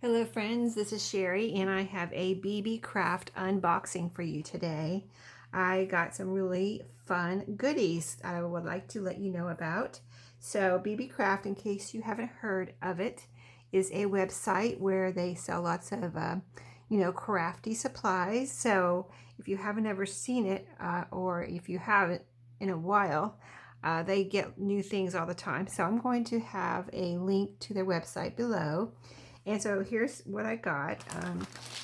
Hello friends, this is Sherry and I have a BB Craft unboxing for you today. I got some really fun goodies I would like to let you know about. So BB Craft, in case you haven't heard of it, is a website where they sell lots of crafty supplies. So if you haven't ever seen it or if you haven't in a while, they get new things all the time. So I'm going to have a link to their website below. And so here's what I got.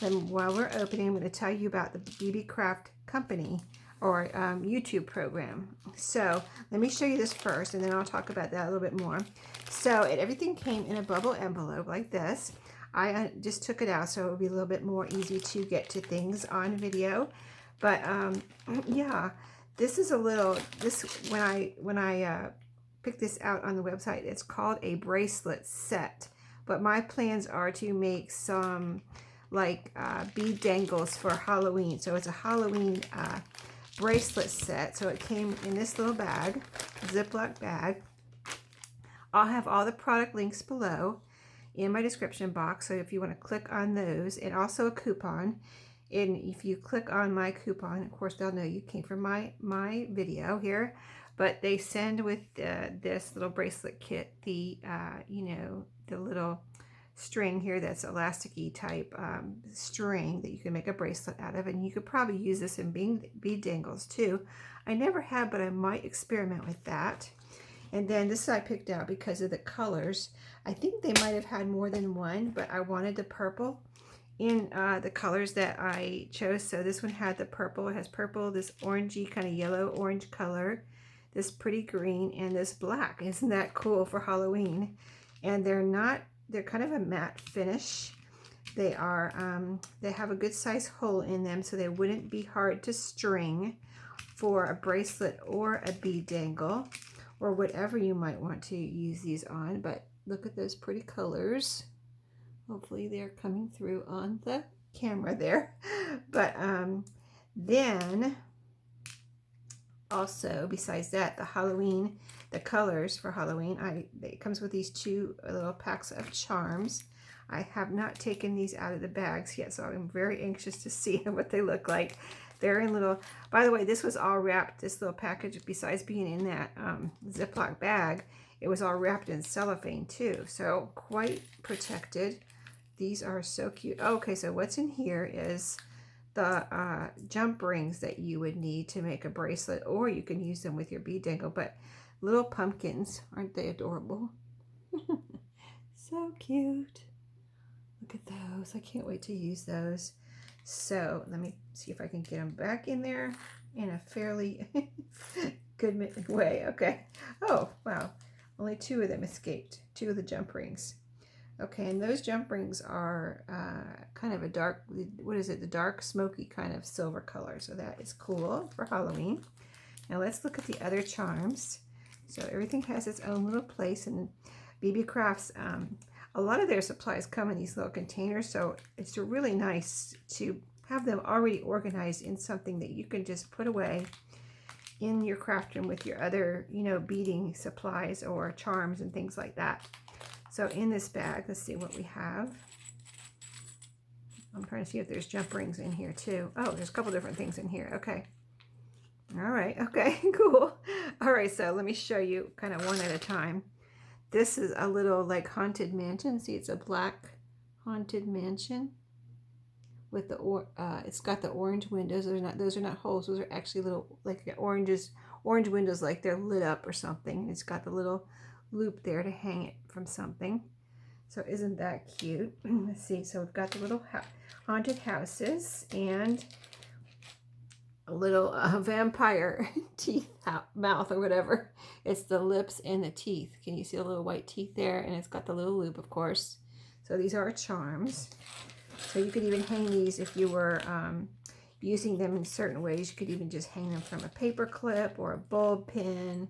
And while we're opening, I'm going to tell you about the BB Craft company or YouTube program. So let me show you this first, and then I'll talk about that a little bit more. So everything came in a bubble envelope like this. I just took it out so it would be a little bit more easy to get to things on video. But yeah, this is a little, when I picked this out on the website, it's called a bracelet set. But my plans are to make some like bead dangles for Halloween. So it's a Halloween bracelet set. So it came in this little bag, Ziploc bag. I'll have all the product links below in my description box. So if you want to click on those, and also a coupon. And if you click on my coupon, of course they'll know you came from my video here. But they send with this little bracelet kit the the little string here that's elasticy type string that you can make a bracelet out of, and you could probably use this in bead dangles too. I never have, but I might experiment with that. And then this I picked out because of the colors. I think they might have had more than one, but I wanted the purple in the colors that I chose. So this one had the purple. It has purple, this orangey kind of yellow orange color, this pretty green, and this black. Isn't that cool for Halloween? And they're kind of a matte finish. They are they have a good size hole in them, so they wouldn't be hard to string for a bracelet or a bead dangle or whatever you might want to use these on. But look at those pretty colors. Hopefully they're coming through on the camera there. But then also, besides that, the colors for Halloween, it comes with these two little packs of charms. I have not taken these out of the bags yet, so I'm very anxious to see what they look like. They're in little, by the way, this was all wrapped, this little package, besides being in that Ziploc bag, it was all wrapped in cellophane too, so quite protected. These are so cute. Okay, so what's in here is the jump rings that you would need to make a bracelet, or you can use them with your bead dangle. But little pumpkins, aren't they adorable? So cute. Look at those. I can't wait to use those. So let me see if I can get them back in there in a fairly good way. Okay. Oh, wow. Only two of them escaped. Two of the jump rings. Okay, and those jump rings are kind of a dark, what is it, the dark smoky kind of silver color. So that is cool for Halloween. Now let's look at the other charms. So everything has its own little place, and BB Crafts, a lot of their supplies come in these little containers, so it's really nice to have them already organized in something that you can just put away in your craft room with your other, beading supplies or charms and things like that. So in this bag, let's see what we have. I'm trying to see if there's jump rings in here too. Oh, there's a couple different things in here. Okay. All right. Okay, cool. All right, so let me show you kind of one at a time. This is a little like haunted mansion. See, it's a black haunted mansion with the it's got the orange windows. Those are not holes. Those are actually little like orange windows, like they're lit up or something. It's got the little loop there to hang it from something. So isn't that cute? Let's see. So we've got the little haunted houses and a little vampire teeth mouth or whatever. It's the lips and the teeth. Can you see the little white teeth there? And it's got the little loop, of course. So these are charms. So you could even hang these if you were using them in certain ways. You could even just hang them from a paper clip or a bulb pin.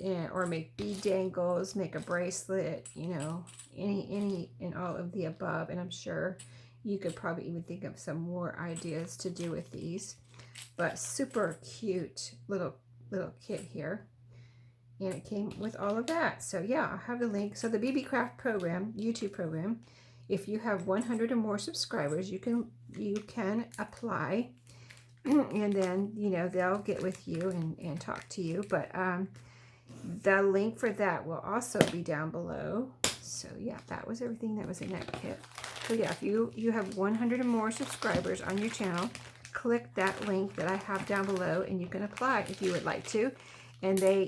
Yeah, or make bead dangles, make a bracelet, any and all of the above. And I'm sure you could probably even think of some more ideas to do with these. But super cute little kit here. And it came with all of that. So yeah, I'll have the link. So the BB Craft program, YouTube program, if you have 100 or more subscribers, you can apply, and then, you know, they'll get with you and talk to you. But the link for that will also be down below. So yeah, that was everything that was in that kit. So yeah, if you have 100 or more subscribers on your channel, click that link that I have down below, and you can apply if you would like to. And they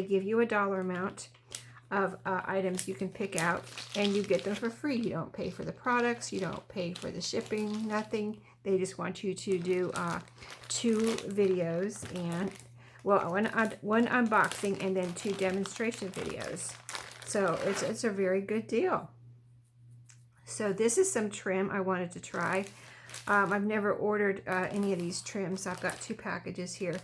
give you a dollar amount of items you can pick out, and you get them for free. You don't pay for the products, you don't pay for the shipping, nothing. They just want you to do 2 videos, and well, one unboxing and then 2 demonstration videos. So it's a very good deal. So this is some trim I wanted to try. I've never ordered any of these trims. I've got 2 packages here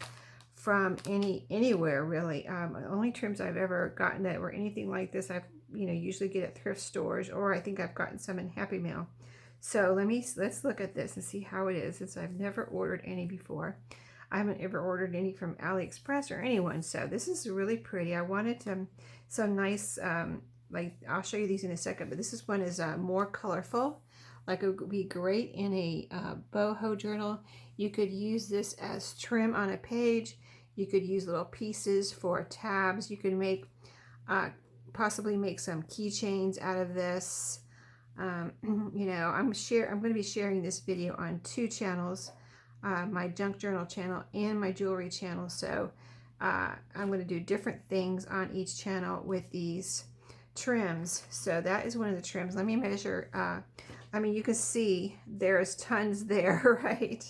from anywhere really. Only trims I've ever gotten that were anything like this, I've usually get at thrift stores, or I think I've gotten some in Happy Mail. So let's look at this and see how it is, since I've never ordered any before. I haven't ever ordered any from AliExpress or anyone. So this is really pretty. I wanted some nice, like, I'll show you these in a second, but this one is more colorful. Like, it would be great in a boho journal. You could use this as trim on a page. You could use little pieces for tabs. You could make, possibly make some keychains out of this. You know, I'm going to be sharing this video on 2 channels, my junk journal channel and my jewelry channel. So I'm going to do different things on each channel with these trims. So that is one of the trims. Let me measure. I mean, you can see there's tons there, right?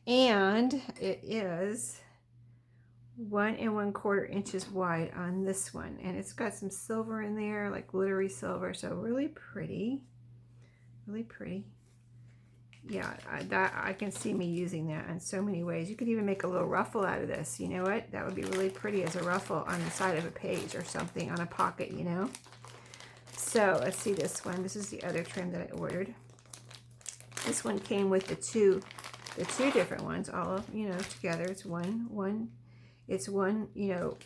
And it is 1 1/4 inches wide on this one, and it's got some silver in there, like glittery silver. So really pretty, really pretty. Yeah, I can see me using that in so many ways. You could even make a little ruffle out of this. You know what? That would be really pretty as a ruffle on the side of a page or something, on a pocket, you know. So let's see this one. This is the other trim that I ordered. This one came with the two different ones, all, you know, together. It's one, you know,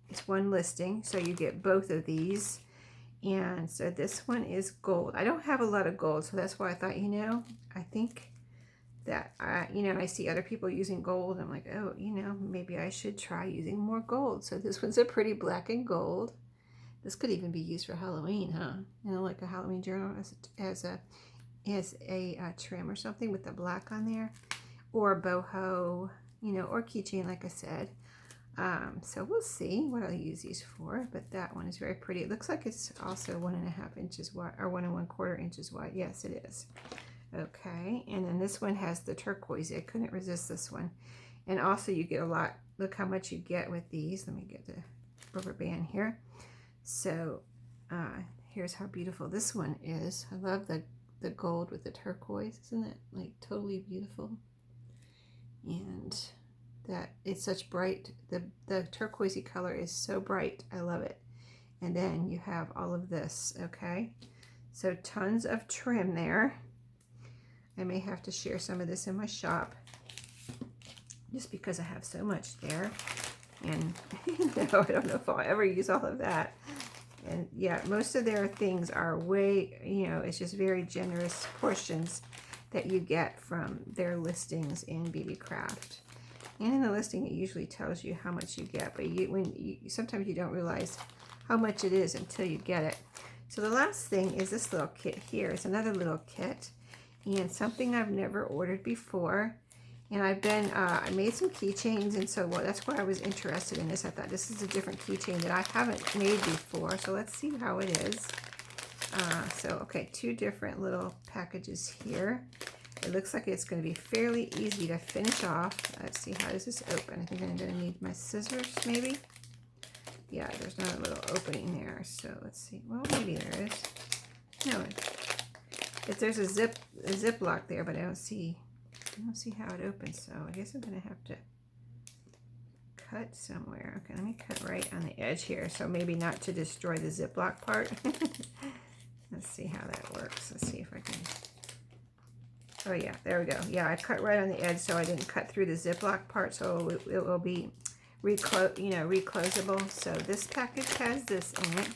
it's one listing. So you get both of these. And so this one is gold. I don't have a lot of gold, so that's why I thought, you know, I think that, you know, I see other people using gold. I'm like, oh, you know, maybe I should try using more gold. So this one's a pretty black and gold. This could even be used for Halloween, huh? You know, like a Halloween journal as a trim or something with the black on there, or a boho, you know, or keychain, like I said. So we'll see what I'll use these for, but that one is very pretty. It looks like it's also 1 1/2 inches wide, or 1 1/4 inches wide. Yes, it is. Okay, and then this one has the turquoise. I couldn't resist this one. And also you get a lot. Look how much you get with these. Let me get the rubber band here. So here's how beautiful this one is. I love the gold with the turquoise. Isn't it like totally beautiful? And that it's such bright, the turquoisey color is so bright. I love it. And then you have all of this. Okay, so tons of trim there. I may have to share some of this in my shop just because I have so much there, and I don't know if I'll ever use all of that. And yeah, most of their things are way, you know, it's just very generous portions that you get from their listings in BB Craft. And in the listing, it usually tells you how much you get, but sometimes you don't realize how much it is until you get it. So the last thing is this little kit here. It's another little kit, and something I've never ordered before. And I made some keychains, and so that's why I was interested in this. I thought this is a different keychain that I haven't made before. So let's see how it is. Okay, 2 different little packages here. It looks like it's going to be fairly easy to finish off. Let's see, how does this open? I think I'm going to need my scissors, maybe. Yeah, there's not a little opening there. So let's see. Well, maybe there is. No, if there's a zip lock there, but I don't see how it opens. So I guess I'm going to have to cut somewhere. Okay, let me cut right on the edge here. So maybe not to destroy the Ziploc part. Let's see how that works. Let's see if I can. Oh yeah, there we go. Yeah, I cut right on the edge, so I didn't cut through the Ziploc part, so it will be reclosable. So this package has this in it,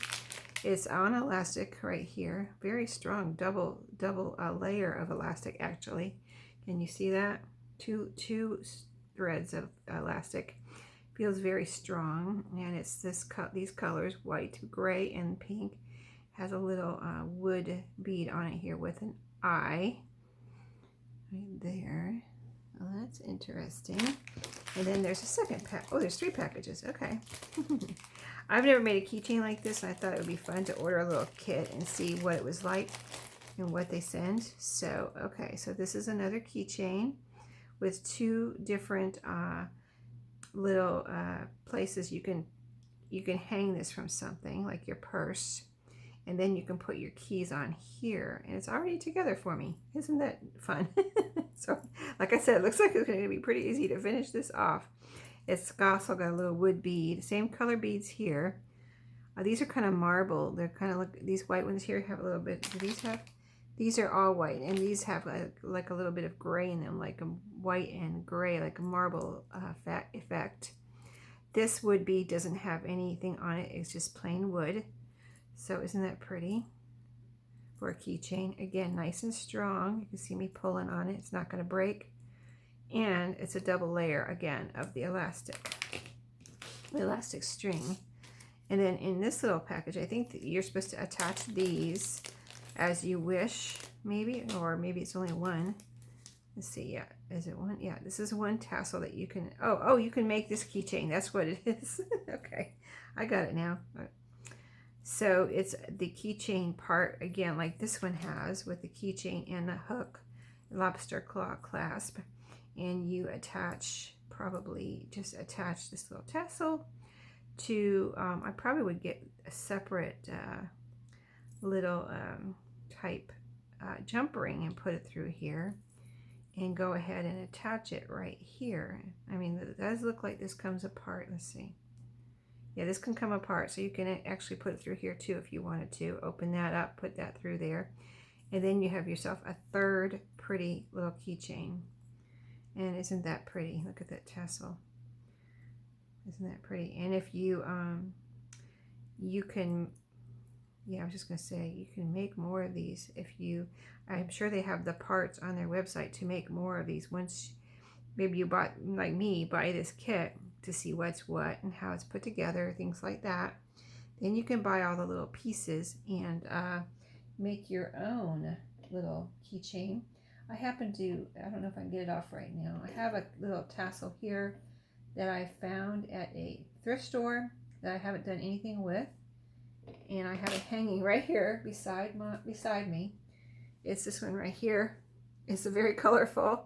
It's on elastic right here. Very strong, double layer of elastic actually. Can you see that? Two threads of elastic. Feels very strong, and it's these colors, white, gray, and pink. Has a little wood bead on it here with an eye right there. Oh, that's interesting. And then there's a second pack. Oh, there's 3 packages. Okay. I've never made a keychain like this, and I thought it would be fun to order a little kit and see what it was like and what they send. So, okay, so this is another keychain with 2 different little places you can hang this from something like your purse, and then you can put your keys on here, and it's already together for me. Isn't that fun? So like I said, it looks like it's going to be pretty easy to finish this off. It's also got a little wood bead, same color beads here. These are kind of marble. They're kind of like these white ones here have a little bit. Do these have? These are all white, and these have like a little bit of gray in them, like a white and gray, like a marble effect. This wood bead doesn't have anything on it. It's just plain wood. So isn't that pretty for a keychain? Again, nice and strong. You can see me pulling on it. It's not going to break. And it's a double layer again of the elastic string. And then in this little package, I think that you're supposed to attach these as you wish, maybe, or maybe it's only one. Let's see. Yeah, is it one? Yeah, this is one tassel that you can. Oh, you can make this keychain. That's what it is. Okay, I got it now. So it's the keychain part again, like this one has, with the keychain and the hook, lobster claw clasp, and you probably just attach this little tassel to. I probably would get a separate little type jump ring and put it through here, and go ahead and attach it right here. I mean, it does look like this comes apart. Let's see. Yeah, this can come apart, so you can actually put it through here too if you wanted to. Open that up, put that through there, and then you have yourself a 3rd pretty little keychain. And isn't that pretty? Look at that tassel. Isn't that pretty? And if you you can, yeah, I was just gonna say, you can make more of these if you. I'm sure they have the parts on their website to make more of these. Once maybe you bought, like me, buy this kit to see what's what and how it's put together, things like that. Then you can buy all the little pieces and make your own little keychain. I happen to, I don't know if I can get it off right now. I have a little tassel here that I found at a thrift store that I haven't done anything with, and I have it hanging right here beside me. It's this one right here. It's very colorful,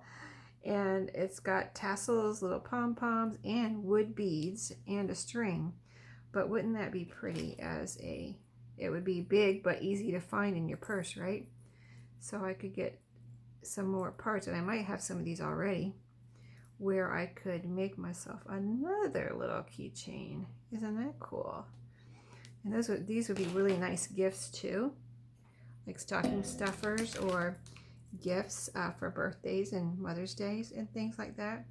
and it's got tassels, little pom-poms, and wood beads, and a string. But wouldn't that be pretty as a, it would be big but easy to find in your purse, right? So I could get some more parts, and I might have some of these already, where I could make myself another little keychain. Isn't that cool? And these would be really nice gifts too, like stocking stuffers or gifts for birthdays and Mother's Days and things like that.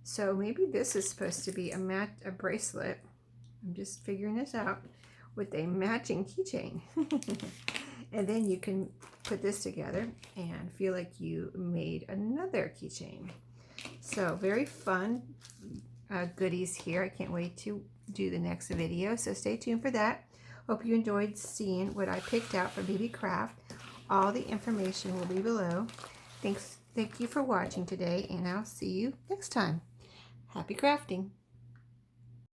So maybe this is supposed to be a bracelet. I'm just figuring this out, with a matching keychain. And then you can put this together and feel like you made another keychain. So very fun goodies here. I can't wait to do the next video, so stay tuned for that. Hope you enjoyed seeing what I picked out for BB Craft. All the information will be below. Thank you for watching today, and I'll see you next time. Happy crafting!